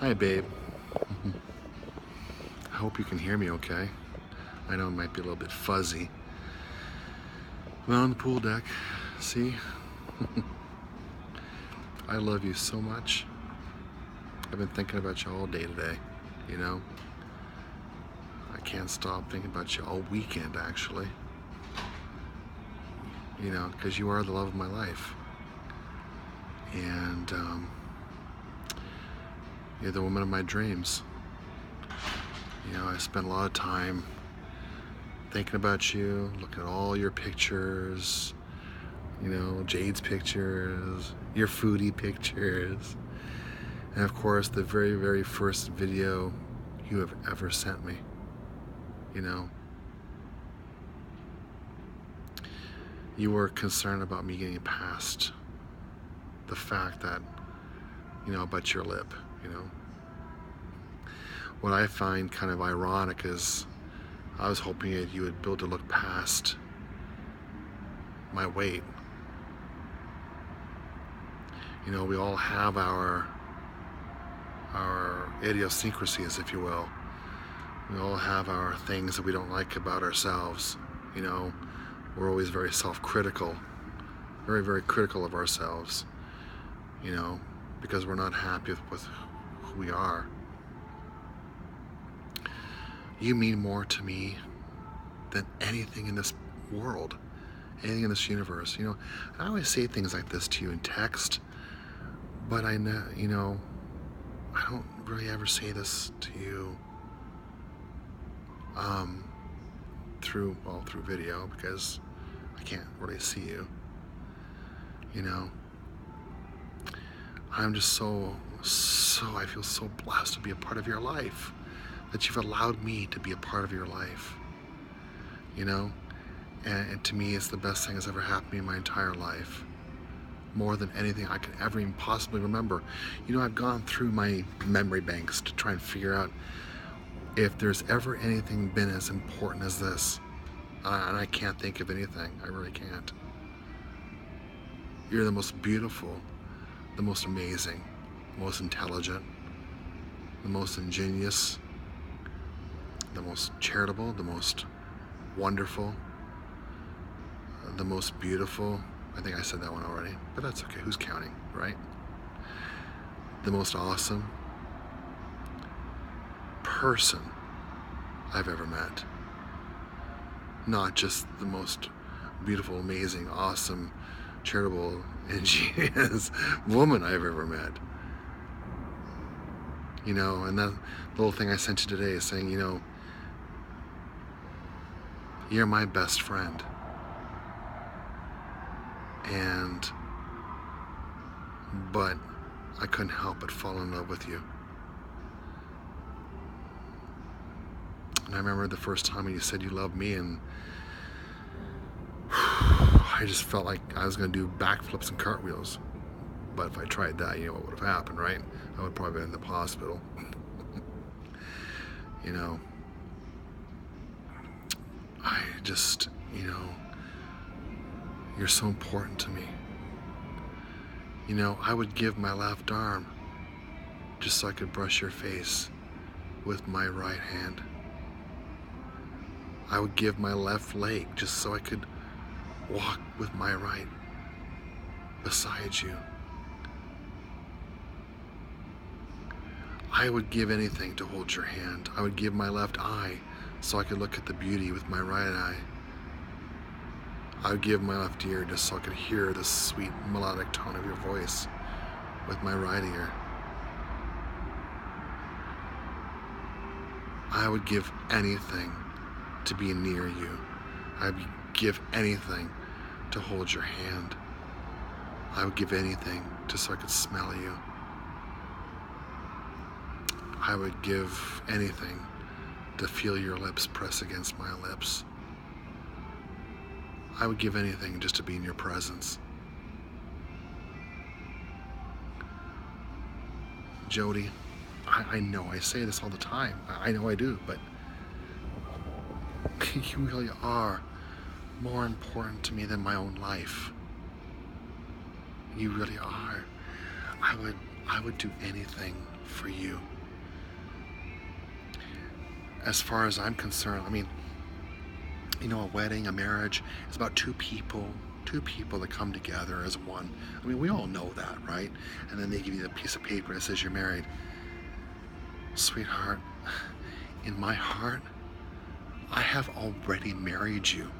Hi, babe. I hope you can hear me okay. I know it might be a little bit fuzzy. Well, on the pool deck, see? I love you so much. I've been thinking about you all day today, you know? I can't stop thinking about you all weekend, actually. You know, because you are the love of my life. And you're the woman of my dreams. You know, I spent a lot of time thinking about you, looking at all your pictures, you know, Jade's pictures, your foodie pictures, and of course the very, very first video you have ever sent me, you know. You were concerned about me getting past the fact that, you know, about your lip, you know. What I find kind of ironic is I was hoping that you would be able to look past my weight. You know, we all have our idiosyncrasies, if you will. We all have our things that we don't like about ourselves. You know, we're always very self-critical, very, very critical of ourselves, you know, because we're not happy with who we are. You mean more to me than anything in this world, anything in this universe. You know, I always say things like this to you in text, but I know, you know, I don't really ever say this to you through video, because I can't really see you. You know, I'm just so I feel so blessed to be a part of your life, that you've allowed me to be a part of your life. You know, and to me, it's the best thing that's ever happened to me in my entire life, more than anything I could ever even possibly remember. You know, I've gone through my memory banks to try and figure out if there's ever anything been as important as this, and I can't think of anything. I really can't. You're the most beautiful, the most amazing, most intelligent, the most ingenious, the most charitable, the most wonderful, the most beautiful. I think I said that one already, but that's okay. Who's counting, right? The most awesome person I've ever met. Not just the most beautiful, amazing, awesome, charitable, ingenious woman I've ever met. You know, and that little thing I sent you today is saying, you know, you're my best friend. But I couldn't help but fall in love with you. And I remember the first time when you said you loved me, and I just felt like I was going to do backflips and cartwheels. But if I tried that, you know what would have happened, right? I would probably been in the hospital. You know, I just, you know, you're so important to me. You know, I would give my left arm just so I could brush your face with my right hand. I would give my left leg just so I could walk with my right beside you. I would give anything to hold your hand. I would give my left eye so I could look at the beauty with my right eye. I would give my left ear just so I could hear the sweet melodic tone of your voice with my right ear. I would give anything to be near you. I would give anything to hold your hand. I would give anything just so I could smell you. I would give anything to feel your lips press against my lips. I would give anything just to be in your presence. Jodi, I know I say this all the time. I know I do, but you really are more important to me than my own life. You really are. I would do anything for you. As far as I'm concerned, I mean, you know, a wedding, a marriage is about two people that come together as one. I mean, we all know that, right? And then they give you a piece of paper that says you're married. Sweetheart, in my heart, I have already married you.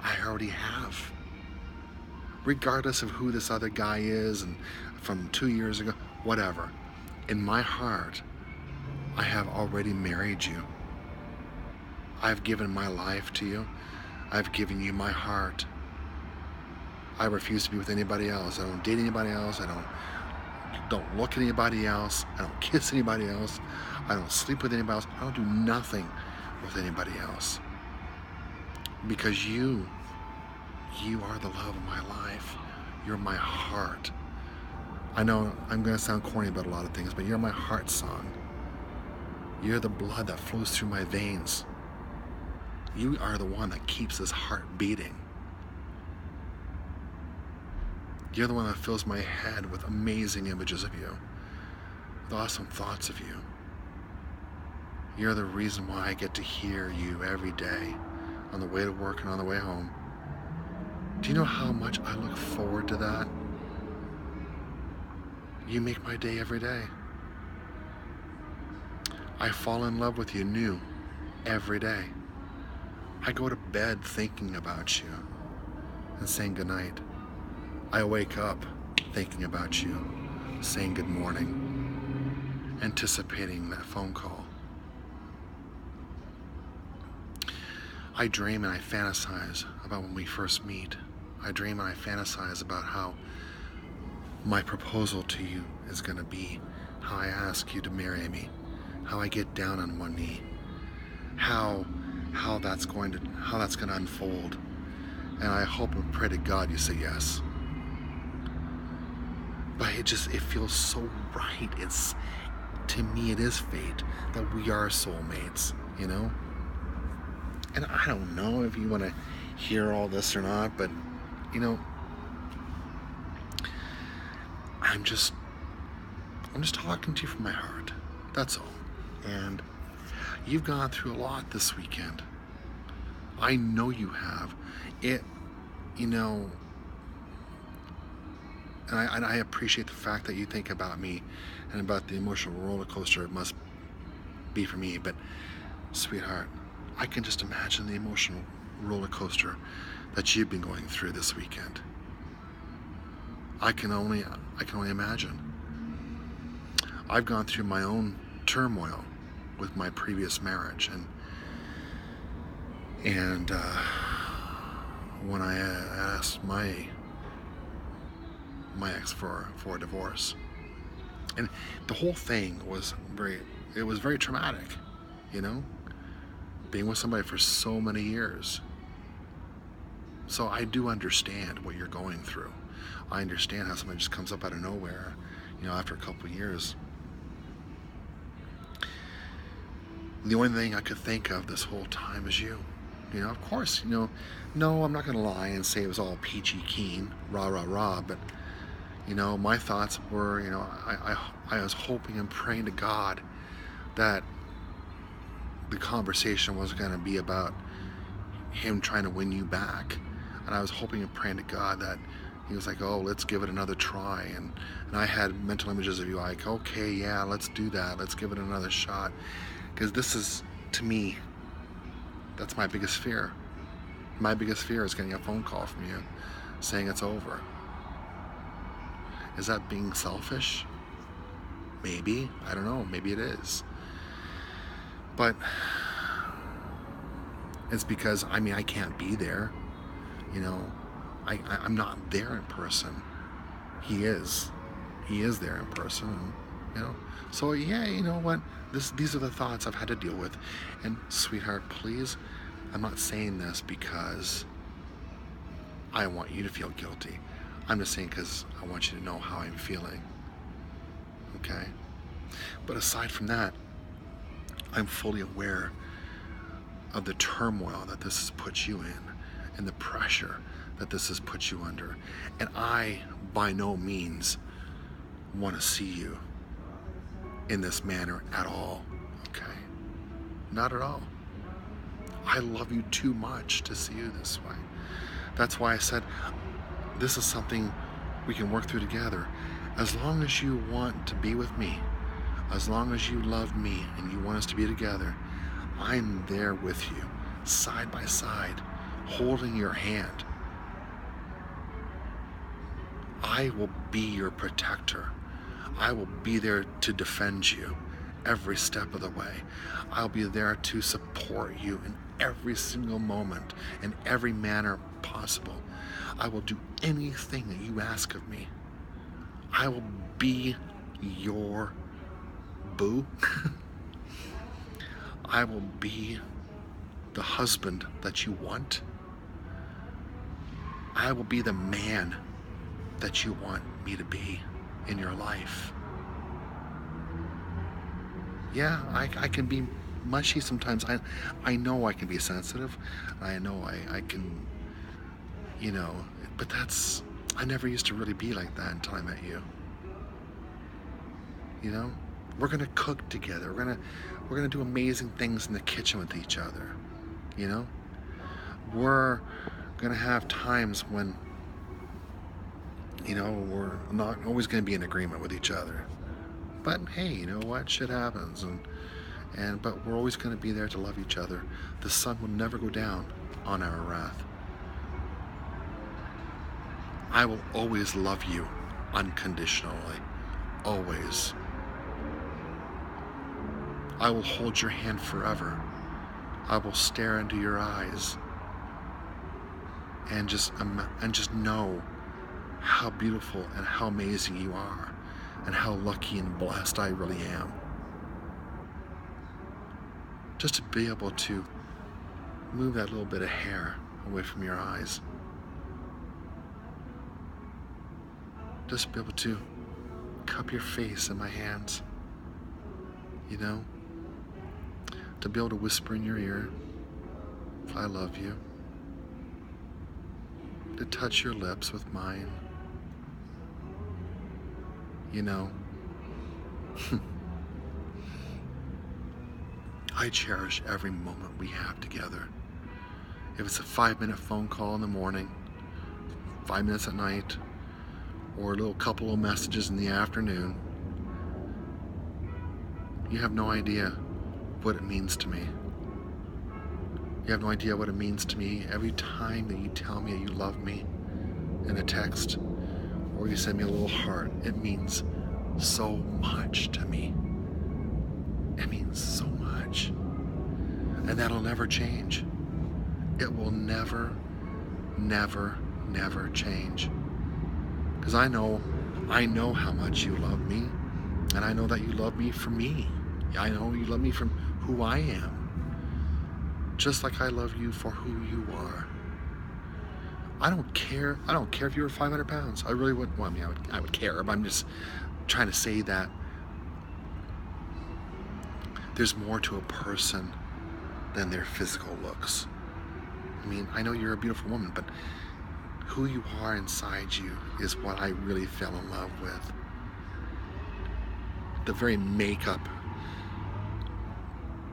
I already have. Regardless of who this other guy is and from 2 years ago, whatever. In my heart, I have already married you. I've given my life to you. I've given you my heart. I refuse to be with anybody else. I don't date anybody else. I don't look at anybody else. I don't kiss anybody else. I don't sleep with anybody else. I don't do nothing with anybody else. Because you are the love of my life. You're my heart. I know I'm going to sound corny about a lot of things, but you're my heart song. You're the blood that flows through my veins. You are the one that keeps this heart beating. You're the one that fills my head with amazing images of you, with awesome thoughts of you. You're the reason why I get to hear you every day on the way to work and on the way home. Do you know how much I look forward to that? You make my day every day. I fall in love with you new every day. I go to bed thinking about you and saying goodnight. I wake up thinking about you, saying good morning, anticipating that phone call. I dream and I fantasize about when we first meet. I dream and I fantasize about how my proposal to you is going to be, how I ask you to marry me, how I get down on one knee, how that's going to unfold. And I hope and pray to God you say yes. But it feels so right. To me, it is fate that we are soulmates, you know? And I don't know if you want to hear all this or not, but, you know, I'm just talking to you from my heart. That's all. And you've gone through a lot this weekend. I know you have. You know, and I appreciate the fact that you think about me and about the emotional roller coaster it must be for me. But, sweetheart, I can just imagine the emotional roller coaster that you've been going through this weekend. I can only imagine. I've gone through my own turmoil with my previous marriage, and when I asked my ex for a divorce, and the whole thing was very traumatic, you know, being with somebody for so many years. So I do understand what you're going through. I understand how somebody just comes up out of nowhere, you know, after a couple of years. The only thing I could think of this whole time is you. You know, of course, you know, no, I'm not going to lie and say it was all peachy keen, rah, rah, rah, but, you know, my thoughts were, you know, I was hoping and praying to God that the conversation was going to be about him trying to win you back. And I was hoping and praying to God that he was like, oh, let's give it another try. And I had mental images of you like, okay, yeah, let's do that. Let's give it another shot. Because this is, to me, that's my biggest fear. My biggest fear is getting a phone call from you saying it's over. Is that being selfish? Maybe. I don't know. Maybe it is. But it's because, I mean, I can't be there. You know, I'm not there in person. He is. He is there in person. And, you know, so yeah, you know what? These are the thoughts I've had to deal with. And sweetheart, please, I'm not saying this because I want you to feel guilty. I'm just saying because I want you to know how I'm feeling. Okay? But aside from that, I'm fully aware of the turmoil that this has put you in and the pressure that this has put you under. And I, by no means, want to see you in this manner at all, okay? Not at all. I love you too much to see you this way. That's why I said, this is something we can work through together. As long as you want to be with me, as long as you love me and you want us to be together, I'm there with you, side by side, holding your hand. I will be your protector. I will be there to defend you every step of the way. I'll be there to support you in every single moment, in every manner possible. I will do anything that you ask of me. I will be your boo. I will be the husband that you want. I will be the man that you want me to be in your life. Yeah, I can be mushy sometimes. I know I can be sensitive. I know I can, but I never used to really be like that until I met you. We're gonna cook together. We're gonna do amazing things in the kitchen with each other. We're gonna have times when we're not always gonna be in agreement with each other. But hey, you know what? Shit happens, but we're always gonna be there to love each other. The sun will never go down on our wrath. I will always love you unconditionally. Always. I will hold your hand forever. I will stare into your eyes and just know how beautiful and how amazing you are and how lucky and blessed I really am. Just to be able to move that little bit of hair away from your eyes. Just be able to cup your face in my hands. To be able to whisper in your ear, I love you. To touch your lips with mine. I cherish every moment we have together. If it's a 5-minute phone call in the morning, 5 minutes at night, or a little couple of messages in the afternoon, you have no idea what it means to me. You have no idea what it means to me every time that you tell me that you love me in a text, or you send me a little heart. It means so much to me. It means so much. And that'll never change. It will never, never, never change. Because I know how much you love me, and I know that you love me for me. I know you love me from who I am, just like I love you for who you are. I don't care if you were 500 pounds. I really wouldn't. Well, I would care, but I'm just trying to say that there's more to a person than their physical looks. I know you're a beautiful woman, but who you are inside you is what I really fell in love with. The very makeup,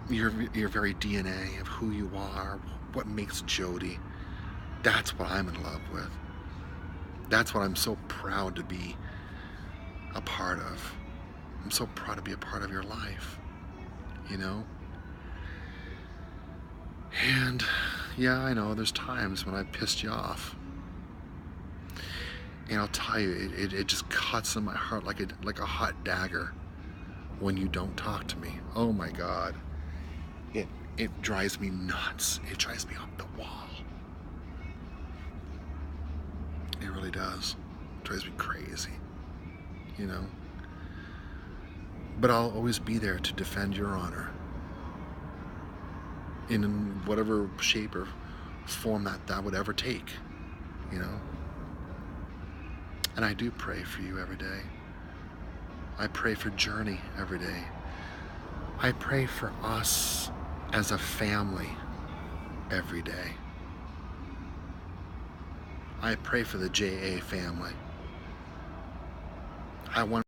your very DNA of who you are, what makes Jodi, that's what I'm in love with. That's what I'm so proud to be a part of. I'm so proud to be a part of your life, And yeah, I know there's times when I pissed you off. And I'll tell you, it just cuts in my heart like a hot dagger when you don't talk to me. Oh my God. It drives me nuts. It drives me up the wall. It really does. It drives me crazy. But I'll always be there to defend your honor in whatever shape or form that would ever take, And I do pray for you every day. I pray for Journey every day. I pray for us as a family every day. I pray for the JA family. I want